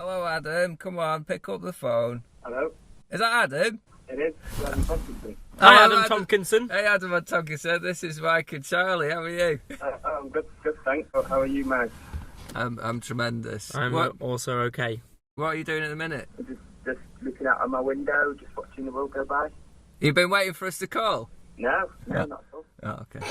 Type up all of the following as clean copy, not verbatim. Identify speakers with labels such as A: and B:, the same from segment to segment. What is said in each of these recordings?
A: Hello, Adam. Come on, pick up the phone.
B: Hello?
A: Is that Adam?
B: It is. Adam Tomkinson.
C: Hi, Adam Tomkinson.
A: Hey, Adam Tomkinson. This is Mike and Charlie. How are you?
B: I'm good, thanks. How are you, Mike?
A: I'm tremendous.
C: I'm also okay.
A: What are you doing at the minute?
B: Just looking out of my window, just watching the world go by.
A: You've been waiting for us to call?
B: No, not at all.
A: Oh, okay.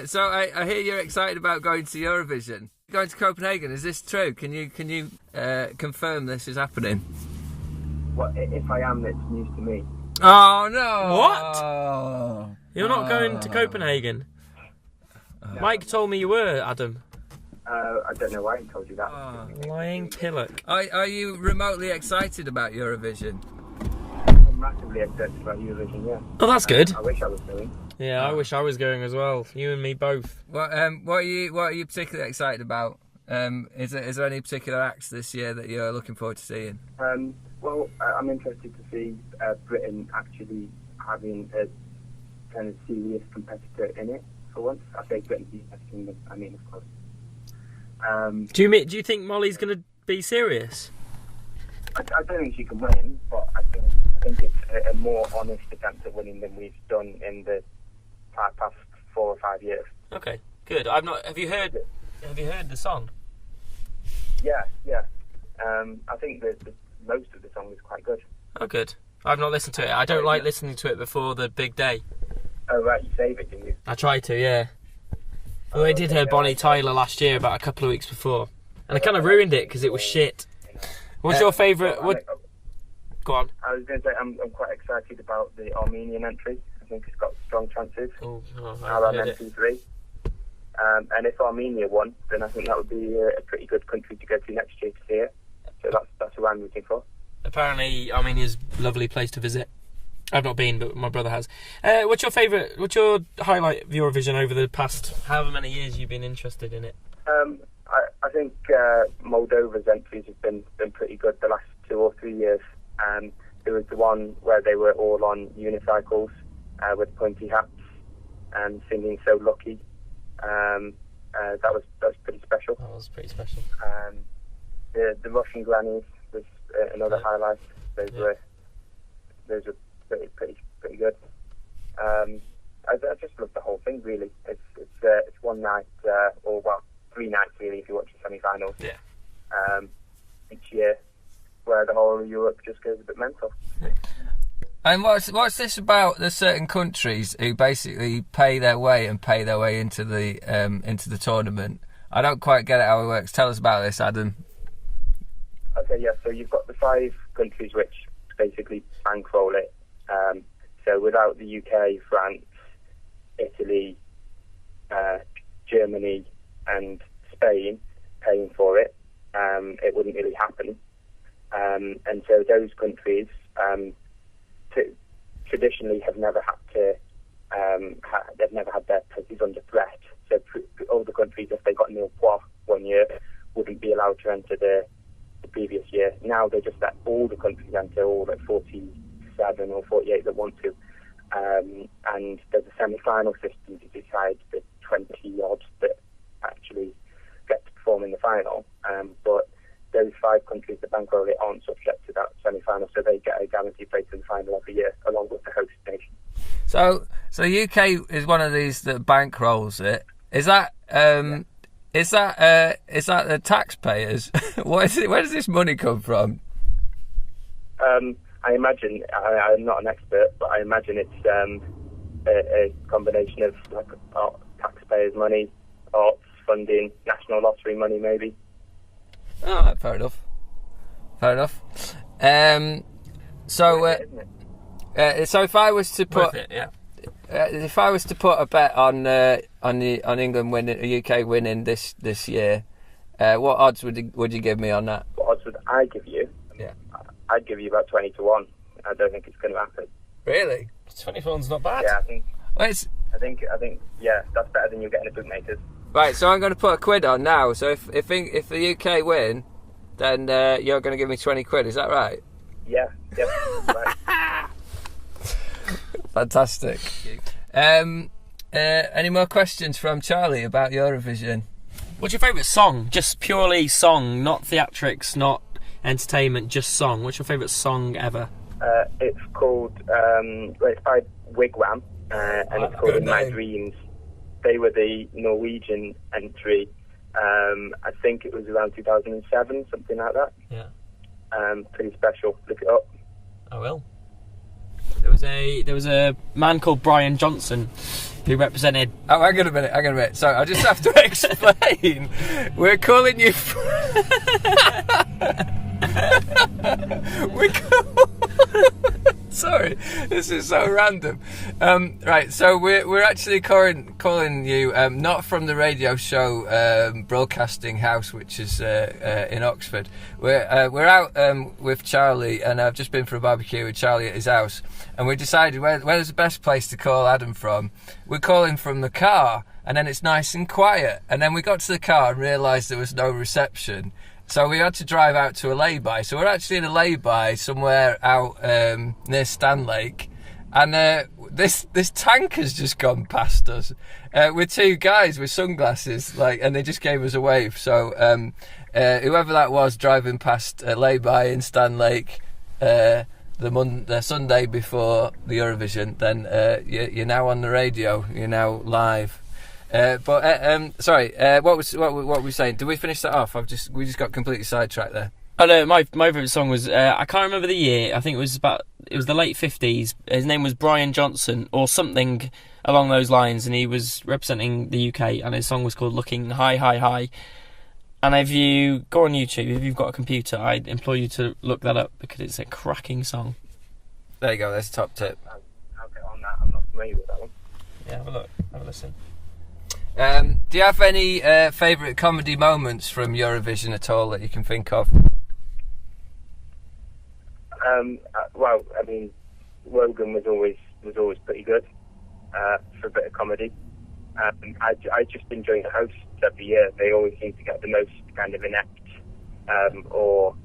A: So I hear you're excited about going to Eurovision. Going to Copenhagen, is this true? Can you confirm this is happening?
B: Well, if I am, it's news to me.
A: Oh no!
C: What? You're not going to Copenhagen?
B: No.
C: Mike told me you were, Adam.
B: I don't know why he told you that.
C: Lying pillock.
A: Are you remotely excited about Eurovision?
B: I'm massively excited about Eurovision, yeah.
C: Oh, that's good.
B: I wish I was going.
C: Yeah, I wish I was going as well. You and me both.
A: What are you particularly excited about? Is there any particular acts this year that you're looking forward to seeing?
B: Well, I'm interested to see Britain actually having a kind of serious competitor in it for once. I say Britain, I mean, of course.
C: Do you think Molly's going to be serious?
B: I don't think she can win, but I think it's a more honest attempt at winning than we've done in the past 4 or 5 years.
C: Okay, good. Have you heard the song?
B: Yeah. I think that most of the song is quite good.
C: Oh, good. I've not listened to it. I don't like listening to it before the big day.
B: Oh, right, you save it, do you?
C: I try to, yeah. Well, they did her Bonnie Tyler last year, about a couple of weeks before, and I kind of ruined it because it was shit. What's your favourite? Go on.
B: I was going to say I'm quite excited about the Armenian entry. I think it's got strong chances. MP3. And if Armenia won, then I think that would be a pretty good country to go to next year to see it. So that's who I'm rooting for.
C: Apparently, Armenia's a lovely place to visit. I've not been, but my brother has. What's your highlight of Eurovision over the past however many years you've been interested in it?
B: I think Moldova's entries have been pretty good the last 2 or 3 years. There was the one where they were all on unicycles with pointy hats and singing "So Lucky." That was pretty special.
C: That was pretty special.
B: The Russian grannies was another highlight. Those were pretty good. I just love the whole thing, really. It's one night, or 3 nights really if you watch the semi-finals.
C: Yeah.
B: Each year, where the whole of Europe just goes a bit mental.
A: And what's this about the certain countries who basically pay their way into the tournament? I don't quite get it how it works. Tell us about this, Adam.
B: Okay, yeah. So you've got the 5 countries which basically bankroll it. So without the UK, France, Italy, Germany, and Spain paying for it, it wouldn't really happen. And so those countries traditionally have never had to, they've never had their places under threat. So all the countries, if they got nil points one year, wouldn't be allowed to enter the previous year. Now they just let all the countries enter, all like 47 or 48 that want to. And there's a semi-final system to decide the 20 odd that actually get to perform in the final. But those 5 countries that bankroll it aren't subject to that semi-final, so they get a guaranteed place in the final every year, along with the host nation. So
A: UK is one of these that bankrolls it. Is that the taxpayers? What is it? Where does this money come from?
B: I imagine, I'm not an expert, but I imagine it's a combination of like taxpayers' money, arts funding, national lottery money, maybe.
A: Oh, fair enough. So if I was to put, if I was to put a bet on England winning, UK winning this year, what odds would you give me on that?
B: What odds would I give you?
A: Yeah,
B: I'd give you about 20 to 1. I don't think it's going to happen.
A: Really?
C: 20 to 1's not bad.
B: Yeah, I think.
A: Well,
B: I think. Yeah, that's better than you getting a bookmakers.
A: Right, so I'm going to put a quid on now. So if the UK win, then you're going to give me 20 quid. Is that right?
B: Yeah. Right.
A: Fantastic. Any more questions from Charlie about Eurovision?
C: What's your favourite song? Just purely song, not theatrics, not entertainment, just song. What's your favourite song ever?
B: It's called, it's by Wigwam, and it's called In My Dreams. They were the Norwegian entry. I think it was around 2007, something like that.
C: Yeah.
B: Pretty special. Look it up.
C: I will. There was a man called Brian Johnson who represented.
A: Oh, hang on a minute. So I just have to explain. We're calling you. Sorry, this is so random. Right, so we're actually calling you not from the radio show Broadcasting House, which is in Oxford. We're out with Charlie, and I've just been for a barbecue with Charlie at his house, and we decided where's the best place to call Adam from. We're calling from the car, and then it's nice and quiet. And then we got to the car and realised there was no reception. So we had to drive out to a lay-by. So we're actually in a lay-by somewhere out near Stanlake. And this tank has just gone past us with two guys with sunglasses, and they just gave us a wave. So whoever that was driving past a lay-by in Stanlake the Sunday before the Eurovision, then you're now on the radio. You're now live. Sorry. What were we saying? Did we finish that off? We just got completely sidetracked there.
C: Oh no, my favourite song was I can't remember the year. I think it was the late 50s. His name was Brian Johnson or something along those lines, and he was representing the UK. And his song was called "Looking High, High, High." And if you go on YouTube, if you've got a computer, I implore you to look that up because it's a cracking song.
A: There you go. That's a top tip.
B: I'll get on that. I'm not familiar with that one.
C: Yeah, have a look. Have a listen.
A: Do you have any favourite comedy moments from Eurovision at all that you can think of?
B: Well, I mean, Wogan was always pretty good for a bit of comedy. I just enjoy the hosts every year. They always seem to get the most kind of inept or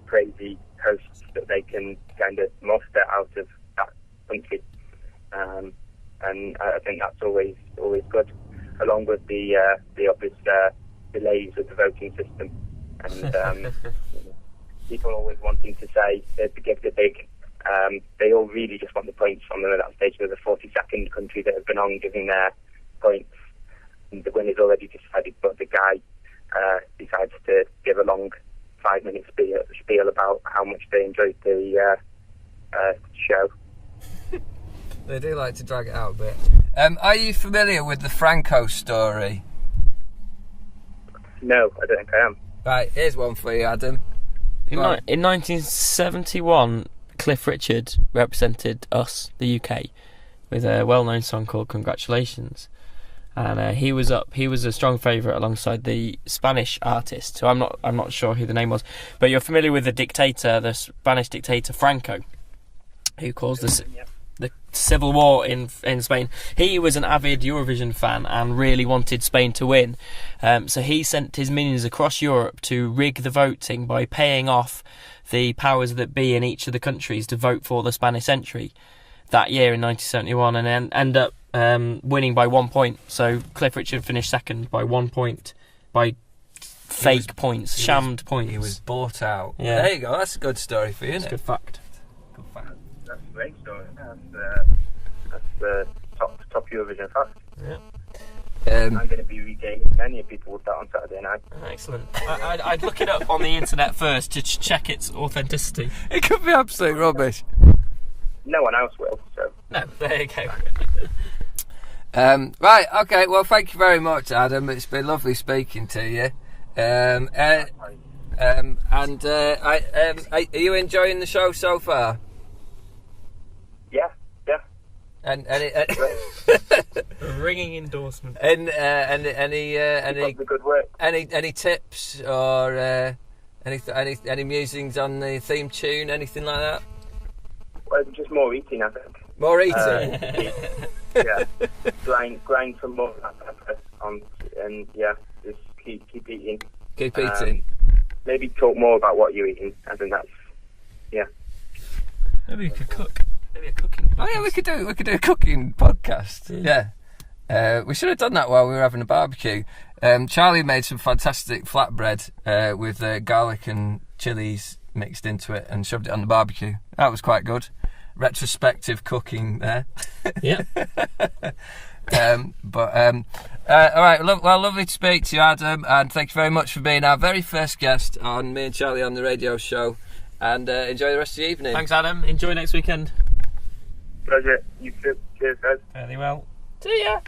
B: crazy hosts that they can kind of muster out of that country, and I think that's always good, along with the obvious delays of the voting system, and people always wanting to say give the big. They all really just want the points from them at that stage. They're the 42nd country that have been on giving their points, and the winner's already decided, but the guy decides to give a long 5-minute spiel about how much they enjoyed the show.
A: They do like to drag it out a bit. Are you familiar with the Franco story?
B: No, I don't think I am.
A: Right, here's one for you, Adam.
C: In 1971, Cliff Richard represented us, the UK, with a well-known song called "Congratulations," and he was a strong favourite alongside the Spanish artist. So I'm not sure who the name was, but you're familiar with the Spanish dictator Franco, who caused the civil war in Spain. He was an avid Eurovision fan and really wanted Spain to win. So he sent his minions across Europe to rig the voting by paying off the powers that be in each of the countries to vote for the Spanish entry that year in 1971, and then end up winning by 1 point. So Cliff Richard finished second by 1 point, by points, shammed points.
A: He was bought out.
C: Yeah.
A: There you go. That's a good story for you, isn't it?
C: Good fact.
A: Good fact.
B: That's a great story. That's the top Eurovision fact.
C: Yeah.
B: I'm going to be regaining many people with that on Saturday night.
C: Excellent. I'd look it up on the internet first to check its authenticity.
A: It could be absolute rubbish.
B: No one else will, so...
C: No, there you go.
A: Right, okay, well, thank you very much, Adam. It's been lovely speaking to you. Are you enjoying the show so far?
B: Yeah.
A: And
C: Ringing endorsement.
A: any
B: the good work.
A: any tips or any musings on the theme tune, anything like that?
B: Well, just more eating, I think.
A: More eating.
B: Yeah, grind some more on, and yeah, just keep eating.
A: Keep eating.
B: Maybe talk more about what you're eating. I think that's
C: Maybe you could cook. Maybe a cooking podcast.
A: Oh yeah, we could do a cooking podcast. Yeah. We should have done that while we were having a barbecue. Charlie made some fantastic flatbread with garlic and chilies mixed into it and shoved it on the barbecue. That was quite good. Retrospective cooking there.
C: Yeah.
A: All right, well, lovely to speak to you, Adam, and thank you very much for being our very first guest on Me and Charlie on the radio show, and enjoy the rest of the evening.
C: Thanks, Adam. Enjoy next weekend.
B: Pleasure. You too. Cheers, guys.
C: Fairly well. See ya.